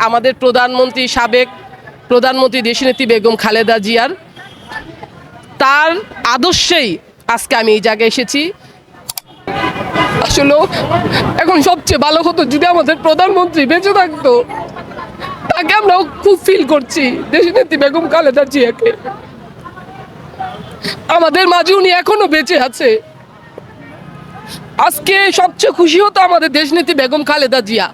আমাদের প্রধানমন্ত্রী, সাবেক প্রধানমন্ত্রী দেশনেত্রী বেগম খালেদা জিয়ার, তার আদর্শেই আজকে আমি এই জায়গায় এসেছি। আসলে এখন সবচেয়ে ভালো হতো যদি আমাদের প্রধানমন্ত্রী বেঁচে থাকতো। তাকে আমরা খুব ফিল করছি, দেশনেত্রী বেগম খালেদা জিয়াকে। আমাদের মাঝে উনি এখনো বেঁচে আছে। আজকে সবচেয়ে খুশি হতো আমাদের দেশনেত্রী বেগম খালেদা জিয়া।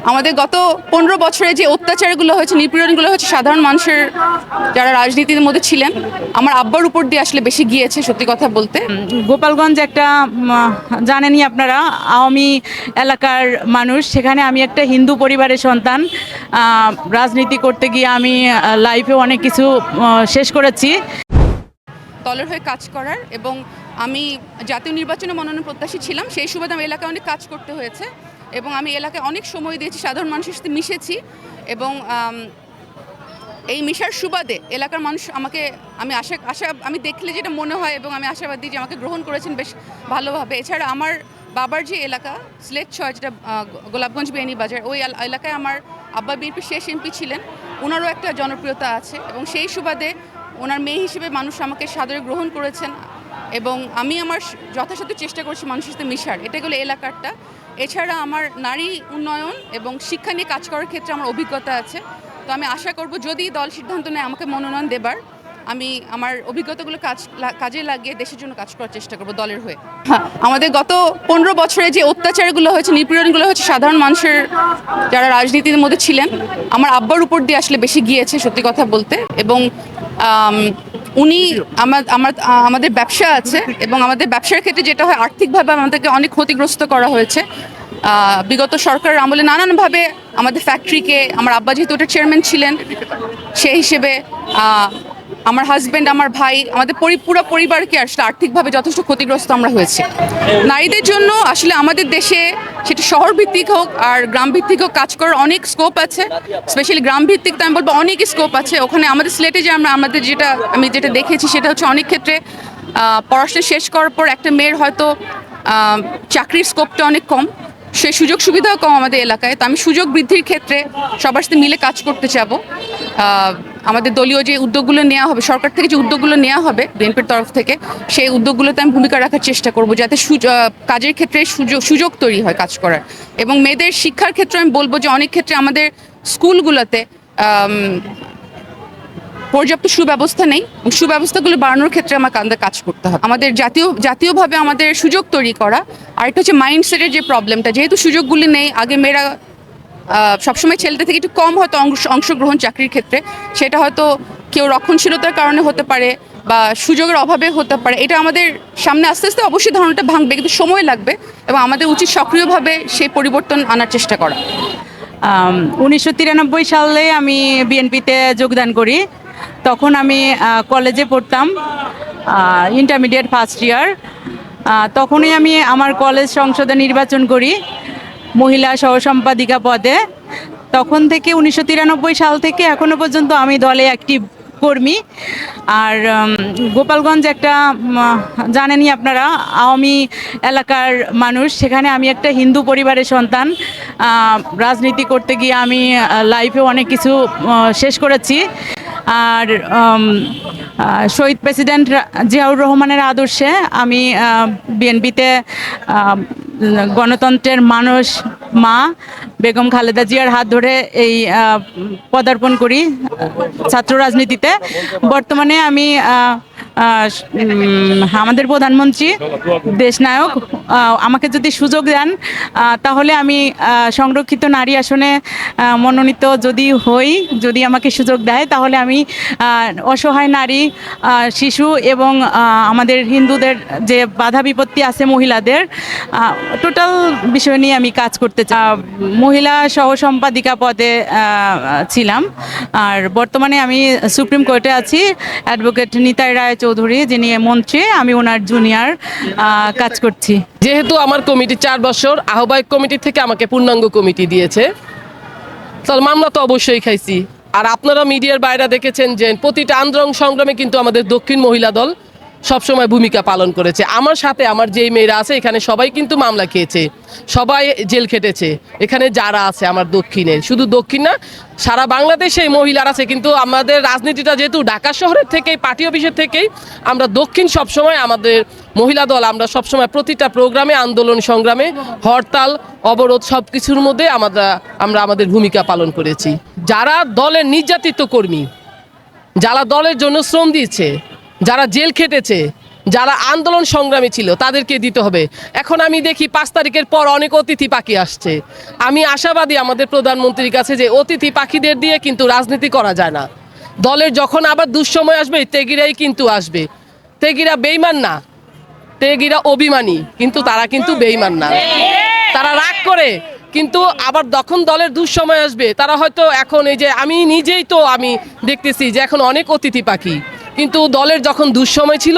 আমাদের গত 15 বছরে যে অত্যাচারগুলো হয়েছে, নিপীড়নগুলো হয়েছে সাধারণ মানুষের যারা রাজনীতির মধ্যে ছিলেন, আমার আব্বার উপর দিয়ে আসলে বেশি গিয়েছে সত্যি কথা বলতে। গোপালগঞ্জ একটা জানেনই আপনারা, আওয়ামী এলাকার মানুষ। সেখানে আমি একটা হিন্দু পরিবারের সন্তান। রাজনীতি করতে গিয়ে আমি লাইফে অনেক কিছু শেষ করেছি। দলের হয়ে কাজ করার, এবং আমি জাতীয় নির্বাচনে মনোনয়ন প্রত্যাশী ছিলাম। সেই সুবাদে আমি এলাকায় অনেক কাজ করতে হয়েছে, এবং আমি এলাকায় অনেক সময় দিয়েছি, সাধারণ মানুষের সাথে মিশেছি। এবং এই মিশার সুবাদে এলাকার মানুষ আমাকে, আমি দেখলে যেটা মনে হয়, এবং আমি আশাবাদী যে আমাকে গ্রহণ করেছেন বেশ ভালোভাবে। এছাড়া আমার বাবার যে এলাকা সিলেট 6, যেটা গোলাপগঞ্জ বিয়ানীবাজার, ওই এলাকায় আমার আব্বা বিএনপির শেষ এমপি ছিলেন। ওনারও একটা জনপ্রিয়তা আছে, এবং সেই সুবাদে ওনার মেয়ে হিসেবে মানুষ আমাকে সাদরে গ্রহণ করেছেন, এবং আমি আমার যথাসাধ্য চেষ্টা করছি মানুষের সাথে মিশার। এটা হলো এলাকারটা। এছাড়া আমার নারী উন্নয়ন এবং শিক্ষা নিয়ে কাজ করার ক্ষেত্রে আমার অভিজ্ঞতা আছে। তো আমি আশা করব যদি দল সিদ্ধান্ত নেয় আমাকে মনোনয়ন দেবার, আমি আমার অভিজ্ঞতাগুলো কাজে লাগিয়ে দেশের জন্য কাজ করার চেষ্টা করব দলের হয়ে। আমাদের গত 15 বছরে যে অত্যাচারগুলো হয়েছে, নিপীড়নগুলো হয়েছে সাধারণ মানুষের যারা রাজনীতির মধ্যে ছিলেন, আমার আব্বার উপর দিয়ে আসলে বেশি গিয়েছে সত্যি কথা বলতে। এবং উনি আমাদের ব্যবসা আছে, এবং আমাদের ব্যবসার ক্ষেত্রে যেটা হয়, আর্থিকভাবে আমাদেরকে অনেক ক্ষতিগ্রস্ত করা হয়েছে বিগত সরকারের আমলে নানানভাবে। আমাদের ফ্যাক্টরিকে, আমার আব্বা যেহেতু ওটা চেয়ারম্যান ছিলেন, সেই হিসেবে আমার হাজব্যান্ড, আমার ভাই, আমাদের পুরো পরিবারকে আসলে আর্থিকভাবে যথেষ্ট ক্ষতিগ্রস্ত আমরা হয়েছি। নারীদের জন্য আসলে আমাদের দেশে, সেটা শহর ভিত্তিক হোক আর গ্রাম ভিত্তিক হোক, কাজ করার অনেক স্কোপ আছে। স্পেশালি গ্রাম ভিত্তিক তো আমি বলবো অনেক স্কোপ আছে। ওখানে আমাদের সিলেটে যে আমি যেটা দেখেছি সেটা হচ্ছে, অনেক ক্ষেত্রে পড়াশোনা শেষ করার পর একটা মেয়ের হয়তো চাকরির স্কোপটা অনেক কম, সেই সুযোগ সুবিধাও কম আমাদের এলাকায়। তো আমি সুযোগ বৃদ্ধির ক্ষেত্রে সবার সাথে মিলে কাজ করতে চাবো। আমাদের দলীয় যে উদ্যোগগুলো নেওয়া হবে, সরকার থেকে যে উদ্যোগগুলো নেওয়া হবে বিএনপির তরফ থেকে, সেই উদ্যোগগুলোতে আমি ভূমিকা রাখার চেষ্টা করব, যাতে কাজের ক্ষেত্রে সুযোগ তৈরি হয় কাজ করার। এবং মেয়েদের শিক্ষার ক্ষেত্রে আমি বলবো যে অনেক ক্ষেত্রে আমাদের স্কুলগুলোতে পর্যাপ্ত সুব্যবস্থা নেই। সুব্যবস্থাগুলো বাড়ানোর ক্ষেত্রে আমাদের কাজ করতে হবে। আমাদের জাতীয়ভাবে আমাদের সুযোগ তৈরি করা। আরেকটা হচ্ছে মাইন্ডসেটের যে প্রবলেমটা, যেহেতু সুযোগগুলি নেই, আগে মেয়েরা সবসময় ছেলেদের থেকে একটু কম হয়তো অংশগ্রহণ চাকরির ক্ষেত্রে, সেটা হয়তো কেউ রক্ষণশীলতার কারণে হতে পারে বা সুযোগের অভাবে হতে পারে। এটা আমাদের সামনে আস্তে আস্তে অবশ্যই ধারণাটা ভাঙবে, কিন্তু সময় লাগবে, এবং আমাদের উচিত সক্রিয়ভাবে সেই পরিবর্তন আনার চেষ্টা করা। 1993 সালে আমি বিএনপিতে যোগদান করি। তখন আমি কলেজে পড়তাম, ইন্টারমিডিয়েট ফার্স্ট ইয়ার। তখনই আমি আমার কলেজ সংসদে নির্বাচন করি মহিলা সহসম্পাদিকা পদে। তখন থেকে 1993 সাল থেকে এখনো পর্যন্ত আমি দলে অ্যাক্টিভ কর্মী। আর গোপালগঞ্জ একটা জানেনই আপনারা, আওয়ামী এলাকার মানুষ। সেখানে আমি একটা হিন্দু পরিবারের সন্তান। রাজনীতি করতে গিয়ে আমি লাইফে অনেক কিছু শেষ করেছি। আর শহীদ প্রেসিডেন্ট জিয়াউর রহমানের আদর্শে আমি বিএনপিতে গণতন্ত্রের মানুষ মা বেগম খালেদা জিয়ার হাত ধরে এই পদার্পণ করি ছাত্র রাজনীতিতে। বর্তমানে আমি আমাদের প্রধানমন্ত্রী দেশনায়ক আমাকে যদি সুযোগ দেন, তাহলে আমি সংরক্ষিত নারী আসনে মনোনীত যদি আমাকে সুযোগ দেয়, তাহলে আমি অসহায় নারী, শিশু এবং আমাদের হিন্দুদের যে বাধা বিপত্তি আছে মহিলাদের, টোটাল বিষয় নিয়ে আমি কাজ করতে চাই। মহিলা সহ সম্পাদিকা পদে ছিলাম। আর বর্তমানে আমি সুপ্রিম কোর্টে আছি। অ্যাডভোকেট নিতাই রায় চৌধুরী, যিনি মন্ত্রী, আমি ওনার জুনিয়র কাজ করছি। যেহেতু আমার কমিটি 4 বছর, আহ্বায়ক কমিটি থেকে আমাকে পূর্ণাঙ্গ কমিটি দিয়েছে, তাহলে মামলা তো অবশ্যই খাইছি। আর আপনারা মিডিয়ার বাইরে দেখেছেন যে প্রতিটা আন্দোলন সংগ্রামে কিন্তু আমাদের দক্ষিণ মহিলা দল সবসময় ভূমিকা পালন করেছে। আমার সাথে আমার যেই মেয়েরা আছে এখানে সবাই কিন্তু মামলা খেয়েছে, সবাই জেল খেটেছে। এখানে যারা আছে আমার দক্ষিণে, শুধু দক্ষিণ না, সারা বাংলাদেশে মহিলারা আছে। কিন্তু আমাদের রাজনীতিটা যেহেতু ঢাকা শহরের থেকেই, পার্টি অফিসের থেকেই, আমরা দক্ষিণ সবসময় আমাদের মহিলা দল আমরা সবসময় প্রতিটা প্রোগ্রামে, আন্দোলন সংগ্রামে, হরতাল অবরোধ সব কিছুর মধ্যে আমরা আমাদের ভূমিকা পালন করেছি। যারা দলের নির্যাতিত কর্মী, যারা দলের জন্য শ্রম দিয়েছে, যারা জেল খেটেছে, যারা আন্দোলন সংগ্রামী ছিল, তাদেরকে দিতে হবে। এখন আমি দেখি 5 তারিখের পর অনেক অতিথি পাখি আসছে। আমি আশাবাদী আমাদের প্রধানমন্ত্রীর কাছে যে অতিথি পাখিদের দিয়ে কিন্তু রাজনীতি করা যায় না। দলের যখন আবার দুঃসময় আসবে, তেগিরাই কিন্তু আসবে। তেগিরা বেইমান না, তেগিরা অভিমানী, কিন্তু তারা কিন্তু বেইমান না। তারা রাগ করে, কিন্তু আবার যখন দলের দুঃসময় আসবে, তারা হয়তো এখন এই যে আমি নিজেই তো আমি দেখতেছি যে এখন অনেক অতিথি পাখি, কিন্তু দলের যখন দুঃসময় ছিল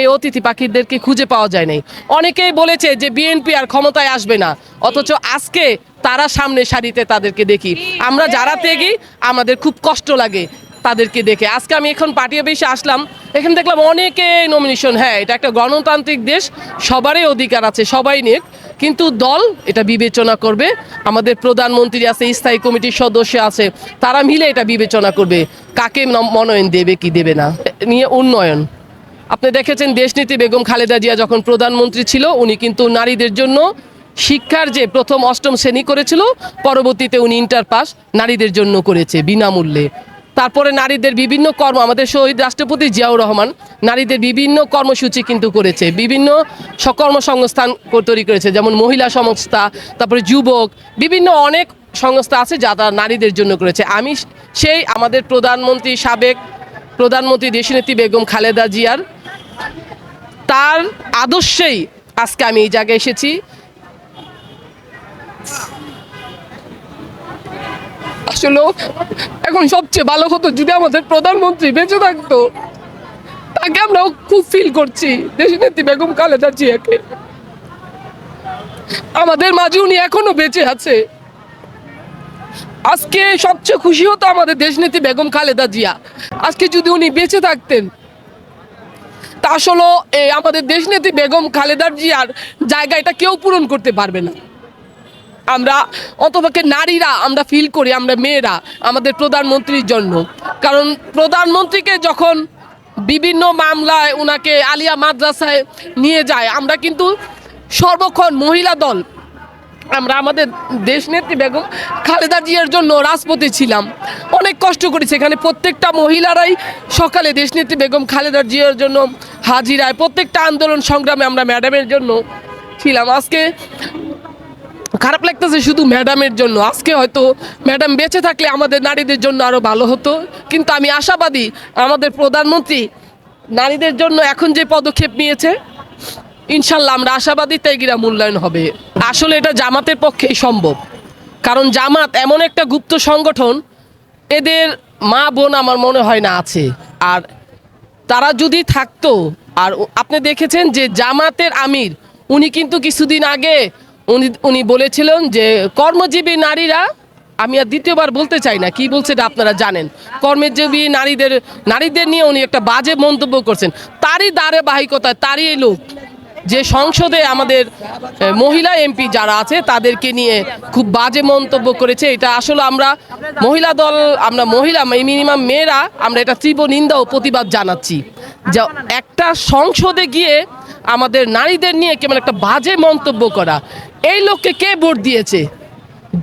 এই অতিথি পাখিদেরকে খুঁজে পাওয়া যায় নাই। অনেকেই বলেছে যে বিএনপি আর ক্ষমতায় আসবে না, অথচ আজকে তারা সামনে সারিতে তাদেরকে দেখি। আমরা যারা তেগি আমাদের খুব কষ্ট লাগে তাদেরকে দেখে। আজকে আমি এখন পার্টি অফিসে আসলাম, এখানে দেখলাম অনেকে নমিনেশন। হ্যাঁ, এটা একটা গণতান্ত্রিক দেশ, সবারই অধিকার আছে, সবাই নিক, কিন্তু দল এটা বিবেচনা করবে। আমাদের প্রধানমন্ত্রী আছে, স্থায়ী কমিটির সদস্য আছে, তারা মিলে এটা বিবেচনা করবে কাকে মনোনয়ন দেবে কি দেবে না। নিয়ে উন্নয়ন আপনি দেখেছেন, দেশনেত্রী বেগম খালেদা জিয়া যখন প্রধানমন্ত্রী ছিল, উনি কিন্তু নারীদের জন্য শিক্ষার যে প্রথম 8ম শ্রেণী করেছিল, পরবর্তীতে উনি ইন্টার পাস নারীদের জন্য করেছে বিনামূল্যে। তারপরে নারীদের বিভিন্ন আমাদের শহীদ রাষ্ট্রপতি জিয়াউর রহমান নারীদের বিভিন্ন কর্মসূচি কিন্তু করেছে, বিভিন্ন কর্মসংস্থান তৈরি করেছে, যেমন মহিলা সংস্থা, তারপরে যুবক, বিভিন্ন অনেক সংস্থা আছে যা তারা নারীদের জন্য করেছে। আমি সেই আমাদের প্রধানমন্ত্রী, সাবেক প্রধানমন্ত্রী দেশনেত্রী বেগম খালেদা জিয়ার তার আদর্শেই আজকে আমি এই জায়গায় এসেছি। আসলে এখন সবচেয়ে ভালো হতো যদি আমাদের প্রধানমন্ত্রী বেঁচে থাকতো। তাকে আমরা খুব ফিল করছি, দেশনেত্রী বেগম খালেদা জিয়াকে। আমাদের মাঝে উনি এখনো বেঁচে আছে। আজকে সবচেয়ে খুশি হতো আমাদের দেশনেত্রী বেগম খালেদা জিয়া, আজকে যদি উনি বেঁচে থাকতেন। তা আসলে আমাদের দেশনেত্রী বেগম খালেদা জিয়ার জায়গা এটা কেউ পূরণ করতে পারবে না। আমরা অন্তপক্ষে নারীরা আমরা ফিল করি, আমরা মেয়েরা আমাদের প্রধানমন্ত্রীর জন্য। কারণ প্রধানমন্ত্রীকে যখন বিভিন্ন মামলায় ওনাকে আলিয়া মাদ্রাসায় নিয়ে যায়, আমরা কিন্তু সর্বক্ষণ মহিলা দল আমরা আমাদের দেশনেত্রী বেগম খালেদা জিয়ার জন্য রাজপথে ছিলাম, অনেক কষ্ট করেছি। এখানে প্রত্যেকটা মহিলারাই সকালে দেশনেত্রী বেগম খালেদা জিয়ার জন্য হাজিরায়, প্রত্যেকটা আন্দোলন সংগ্রামে আমরা ম্যাডামের জন্য ছিলাম। আজকে খারাপ লাগতেছে শুধু ম্যাডামের জন্য। আজকে হয়তো ম্যাডাম বেঁচে থাকলে আমাদের নারীদের জন্য আরও ভালো হতো, কিন্তু আমি আশাবাদী আমাদের প্রধানমন্ত্রী নারীদের জন্য এখন যে পদক্ষেপ নিয়েছে, ইনশাল্লাহ আমরা আশাবাদী তেগিরা মূল্যায়ন হবে। আসলে এটা জামাতের পক্ষেই সম্ভব, কারণ জামাত এমন একটা গুপ্ত সংগঠন, এদের মা বোন আমার মনে হয় না আছে। আর তারা যদি থাকতো, আর আপনি দেখেছেন যে জামাতের আমির উনি কিন্তু কিছুদিন আগে উনি বলেছিলেন যে কর্মজীবী নারীরা, আমি আর দ্বিতীয়বার বলতে চাই না কি বলছে এটা আপনারা জানেন, কর্মজীবী নারীদের নিয়ে উনি একটা বাজে মন্তব্য করছেন। তারই ধারাবাহিকতায় তারই এই লোক যে সংসদে আমাদের মহিলা এমপি যারা আছে তাদেরকে নিয়ে খুব বাজে মন্তব্য করেছে। এটা আসলে আমরা মহিলা দল, আমরা মহিলা মিনিমাম মেয়েরা আমরা এটা তীব্র নিন্দা ও প্রতিবাদ জানাচ্ছি। যে একটা সংসদে গিয়ে আমাদের নারীদের নিয়ে কেমন একটা বাজে মন্তব্য করা, এই লোককে কে ভোট দিয়েছে,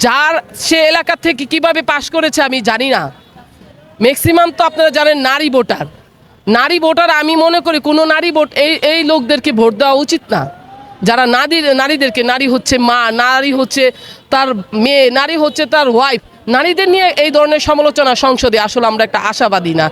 যার সে এলাকা থেকে কিভাবে পাশ করেছে আমি জানি না। ম্যাক্সিমাম তো আপনারা জানেন নারী ভোটার আমি মনে করি কোনো নারী ভোট এই লোকদেরকে ভোট দেওয়া উচিত না। যারা নারীদেরকে, নারী হচ্ছে মা, নারী হচ্ছে তার মেয়ে, নারী হচ্ছে তার ওয়াইফ, নারীদের নিয়ে এই ধরনের সমালোচনা সংসদে আসলে আমরা একটা আশাবাদী না।